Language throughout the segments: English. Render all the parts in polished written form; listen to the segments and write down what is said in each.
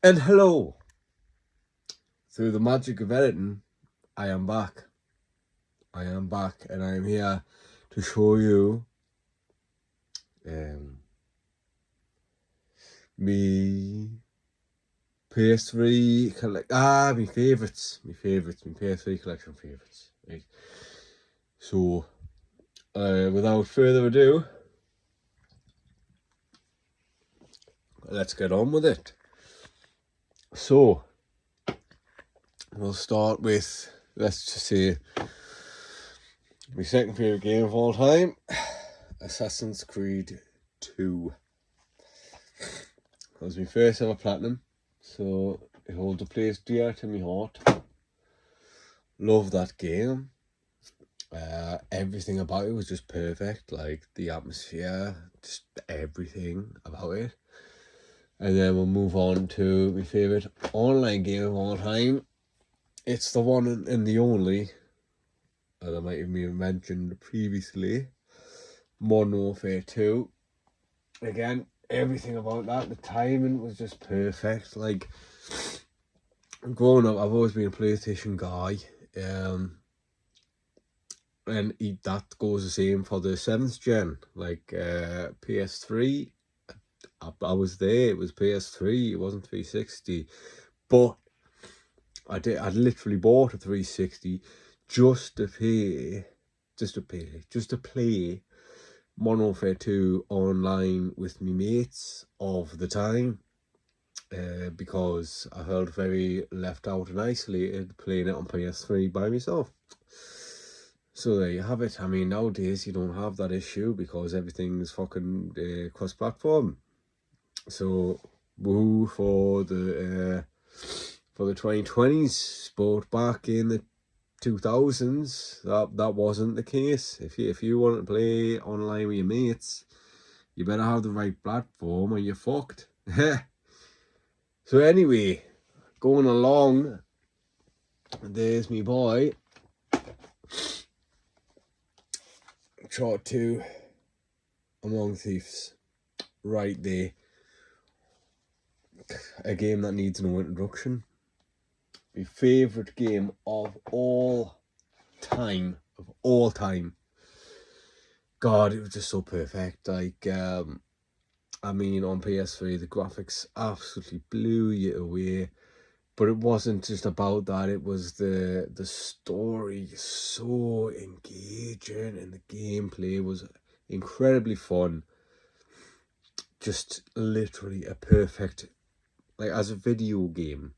And hello, through the magic of editing, I am back. And I am here to show you me PS3 my favourites, my PS3 collection favourites. Right. So, without further ado, let's get on with it. So, we'll start with, let's just say, my second favourite game of all time, Assassin's Creed 2. That was my first ever platinum, so it holds a place dear to my heart. Love that game. Everything about it was just perfect, like the atmosphere, just everything about it. And then we'll move on to my favourite online game of all time. It's the one and the only, as I might have mentioned previously, Modern Warfare 2. Again, everything about that, the timing was just perfect. Like, growing up, I've always been a PlayStation guy, and that goes the same for the 7th gen. Like, PS3, I was there. It was PS3. It wasn't 360, but I literally bought a 360 just to play Modern Warfare 2 online with me mates of the time, because I felt very left out and isolated playing it on PS3 by myself. So there you have it. I mean, nowadays you don't have that issue because everything's fucking cross-platform. So woo for the 2020s, but back in the 2000s, that wasn't the case. If you want to play online with your mates, you better have the right platform or you're fucked. So anyway, going along, there's me boy. Chart 2, Among Thieves, right there. A game that needs no introduction. My favourite game of all time. God, it was just so perfect. Like, I mean, on PS3, the graphics absolutely blew you away. But it wasn't just about that. It was the story, so engaging, and the gameplay was incredibly fun. Just literally a perfect, like, as a video game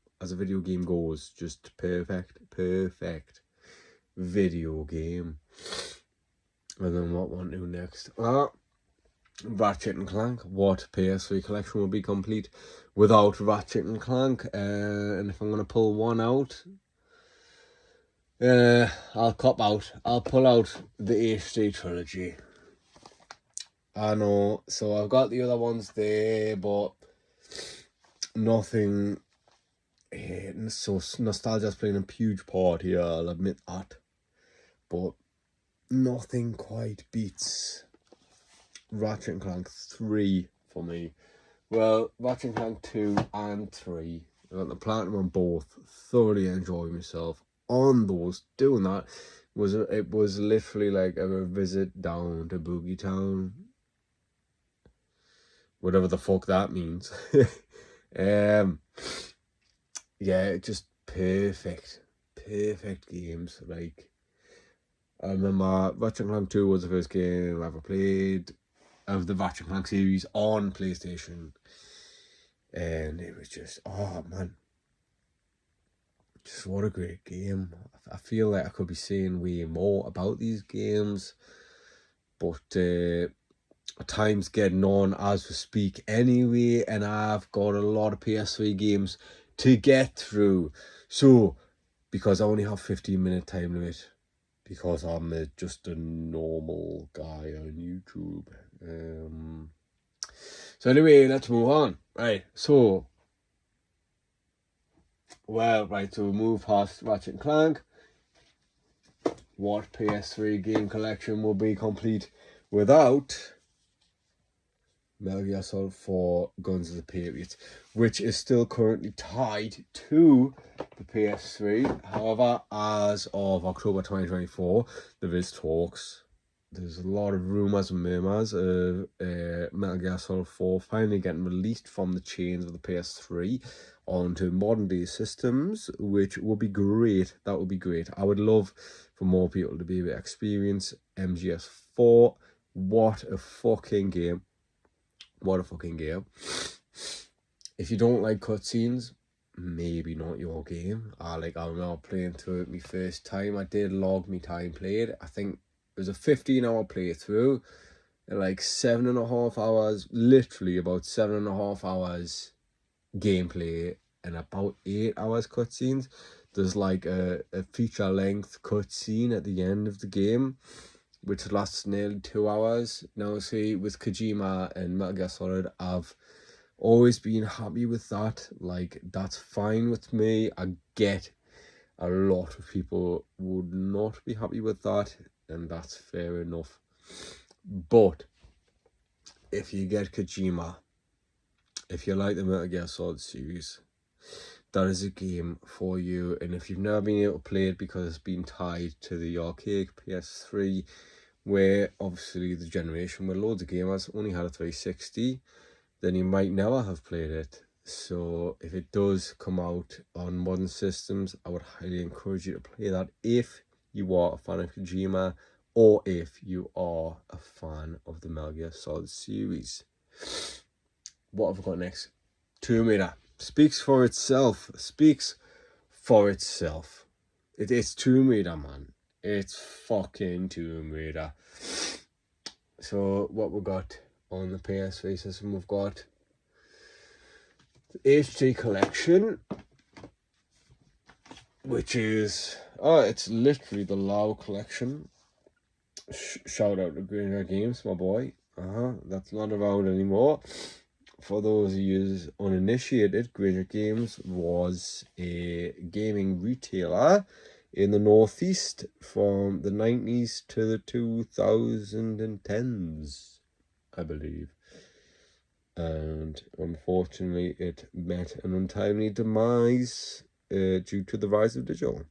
goes, just perfect video game. And then what want to do next? Ratchet and Clank. What PS3 collection will be complete without Ratchet and Clank? And if I'm going to pull one out, I'll cop out. I'll pull out the HD trilogy. I know, so I've got the other ones there, but nothing. So nostalgia's playing a huge part here, I'll admit that. But nothing quite beats Ratchet and Clank 3 for me. Well, Ratchet and Clank 2 and 3. I got the platinum on both. Thoroughly enjoyed myself on those. Doing that it was literally like a visit down to Boogie Town. Whatever the fuck that means. Yeah, just perfect games. Like, I remember Ratchet and Clank 2 was the first game I ever played of the Ratchet and Clank series on PlayStation. And it was just, oh man, just what a great game. I feel like I could be saying way more about these games, but time's getting on as we speak anyway, and I've got a lot of PS3 games to get through. So, because I only have 15-minute time limit, because I'm just a normal guy on YouTube. So anyway, let's move on. Right, so we move past Ratchet and Clank. What PS3 game collection will be complete without Metal Gear Solid 4 Guns of the Patriots, which is still currently tied to the PS3. However, as of October 2024, there is talks. There's a lot of rumours and murmurs of Metal Gear Solid 4 finally getting released from the chains of the PS3 onto modern day systems, which would be great. That would be great. I would love for more people to be able to experience MGS4. What a fucking game. What a fucking game. If you don't like cutscenes, maybe not your game. I remember playing through it my first time. I did log me time played. I think it was a 15-hour playthrough. Like 7.5 hours, literally about 7.5 hours gameplay and about 8 hours cutscenes. There's like a feature length cutscene at the end of the game, which lasts nearly 2 hours. Now, see, with Kojima and Metal Gear Solid, I've always been happy with that. Like, that's fine with me. I get a lot of people would not be happy with that, and that's fair enough. But if you get Kojima, if you like the Metal Gear Solid series, that is a game for you. And if you've never been able to play it because it's been tied to the archaic PS3, where obviously the generation where loads of gamers only had a 360, then you might never have played it. So if it does come out on modern systems, I would highly encourage you to play that if you are a fan of Kojima or if you are a fan of the Metal Gear Solid series. What have I got next? Tomb Raider. Speaks for itself. It's Tomb Raider, man. It's fucking Tomb Raider. So what we got on the PS3 system, we've got the HD collection, which is it's literally the LOL collection. Shout out to Granger Games, my boy. That's not around anymore. For those of you uninitiated, Granger Games was a gaming retailer in the Northeast from the 90s to the 2010s, I believe. And unfortunately, it met an untimely demise due to the rise of digital.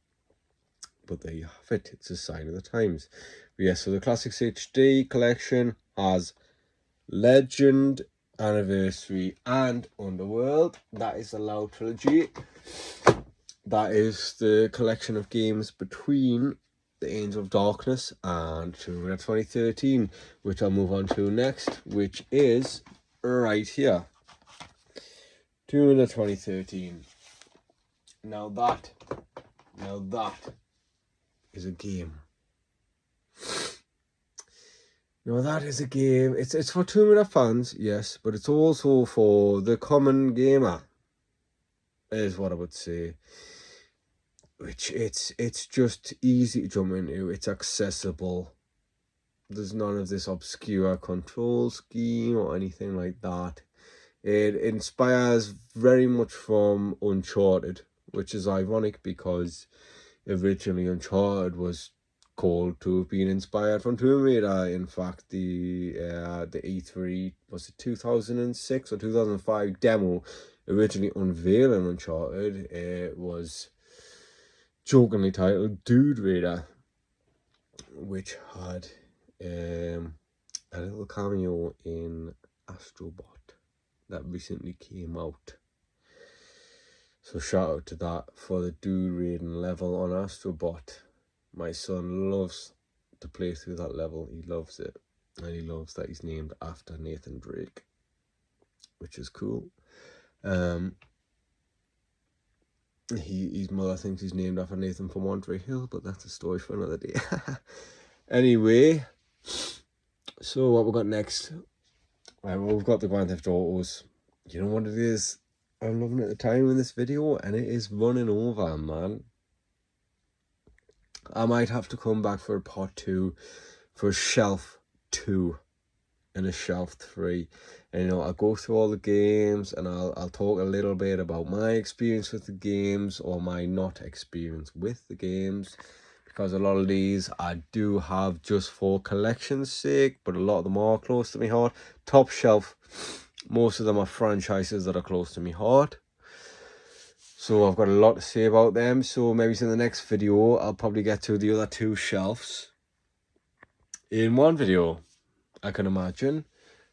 But there you have it. It's a sign of the times. But yes, so the Classics HD collection has Legend, Anniversary, and Underworld. That is the LOL trilogy. That is the collection of games between the Angel of Darkness and Tomb Raider 2013, which I'll move on to next, which is right here. Tomb Raider 2013. Now that is a game. Now that is a game. It's for Tomb Raider fans, yes, but it's also for the common gamer, is what I would say. Which it's just easy to jump into. It's accessible. There's none of this obscure control scheme or anything like that. It inspires very much from Uncharted, which is ironic because originally Uncharted was called to have been inspired from Tomb Raider. In fact, the E3, was it 2006 or 2005 demo originally unveiling Uncharted, it was jokingly titled Dude Raider, which had a little cameo in Astrobot that recently came out. So shout out to that for the dude raiding level on Astrobot. My son loves to play through that level. He loves it. And he loves that he's named after Nathan Drake, which is cool. His mother thinks he's named after Nathan from Monterey Hill, but that's a story for another day. Anyway, so what we got next? Right, well, we've got the Grand Theft Autos. You know what it is? I'm loving it at the time in this video, and it is running over, man. I might have to come back for a part 2 for Shelf 2 and a Shelf 3. And I'll go through all the games and I'll talk a little bit about my experience with the games or my not experience with the games. because a lot of these I do have just for collection's sake, but a lot of them are close to my heart. Top shelf, most of them are franchises that are close to my heart. So I've got a lot to say about them. So maybe in the next video, I'll probably get to the other two shelves in one video, I can imagine.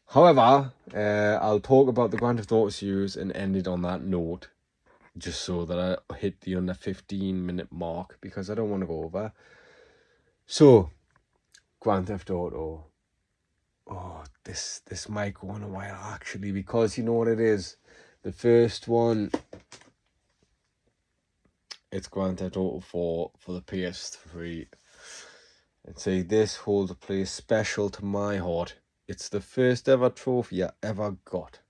However, I'll talk about the Grand Theft Auto series and end it on that note, just so that I hit the under 15-minute mark, because I don't want to go over. So, Grand Theft Auto. Oh, this might go on a while, actually, because you know what it is? The first one, it's Grand Theft Auto 4 for the PS3. And say this holds a place special to my heart. It's the first ever trophy I ever got,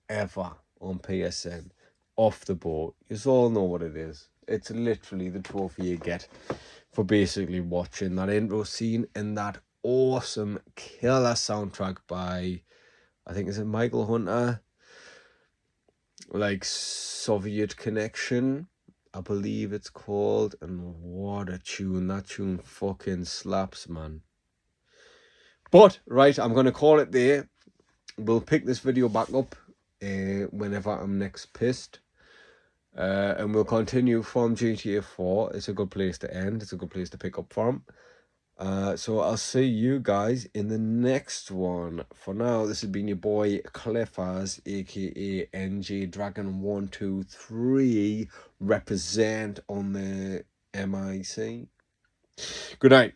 ever, on PSN, off the boat. You all know what it is. It's literally the trophy you get for basically watching that intro scene and that awesome killer soundtrack by, I think, is it Michael Hunter? Like Soviet Connection, I believe it's called. And what a tune. That tune fucking slaps, man. But, right, I'm going to call it there. We'll pick this video back up whenever I'm next pissed. And we'll continue from GTA 4. It's a good place to end. It's a good place to pick up from. So I'll see you guys in the next one. For now, this has been your boy Cleffers, aka NJ Dragon 123. Represent on the MIC. Good night.